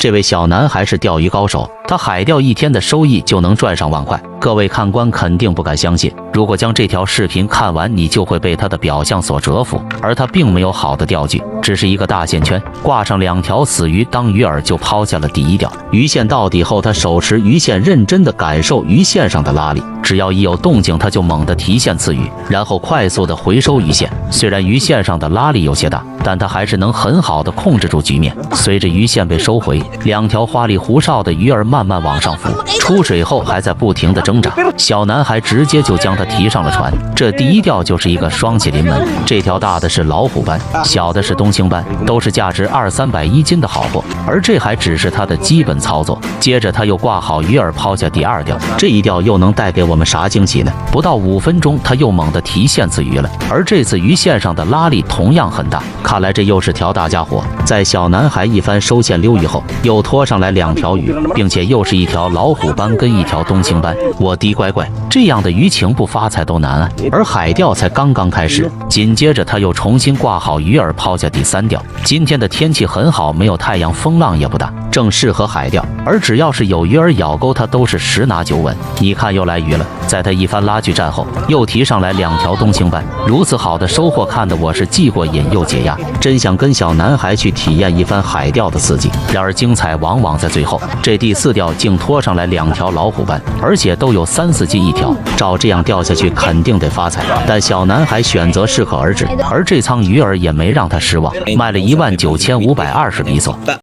这位小男孩是钓鱼高手，他海钓一天的收益就能赚上万块。各位看官肯定不敢相信，如果将这条视频看完，你就会被他的表象所折服。而他并没有好的钓具，只是一个大线圈，挂上2条死鱼当鱼饵，就抛下了第一钓。鱼线到底后，他手持鱼线，认真地感受鱼线上的拉力。只要一有动静，他就猛地提线刺鱼，然后快速地回收鱼线。虽然鱼线上的拉力有些大，但他还是能很好地控制住局面。随着鱼线被收回，2条花里胡哨的鱼儿慢慢往上浮，出水后还在不停地挣扎。小男孩直接就将它提上了船。这第一钓就是一个双喜临门，这条大的是老虎斑，小的是东星斑，都是价值200-300斤的好货。而这还只是他的基本操作。接着他又挂好鱼饵，抛下第2钓。这一钓又能带给我们啥惊喜呢？不到5分钟，他又猛地提线刺鱼了，而这次鱼线上的拉力同样很大。看来这又是条大家伙。在小男孩一番收线溜鱼后，又拖上来2条鱼，并且又是一条老虎斑跟一条东星斑。我的乖乖，这样的鱼情不发财都难啊！而海钓才刚刚开始。紧接着他又重新挂好鱼饵，抛下第3钓。今天的天气很好，没有太阳，风浪也不大，正适合海钓。而只要是有鱼饵咬钩，他都是10拿9稳。你看又来鱼了，在他一番拉锯战后，又提上来2条东星斑。如此好的收获，看得我是既过瘾又解压，真想跟小男孩去体验一番海钓的刺激。然而精彩往往在最后，这第4钓竟拖上来2条老虎斑，而且都有3-4斤一条。照这样钓下去，肯定得发财。但小男孩选择适可而止，而这仓鱼饵也没让他失望，卖了19520比索。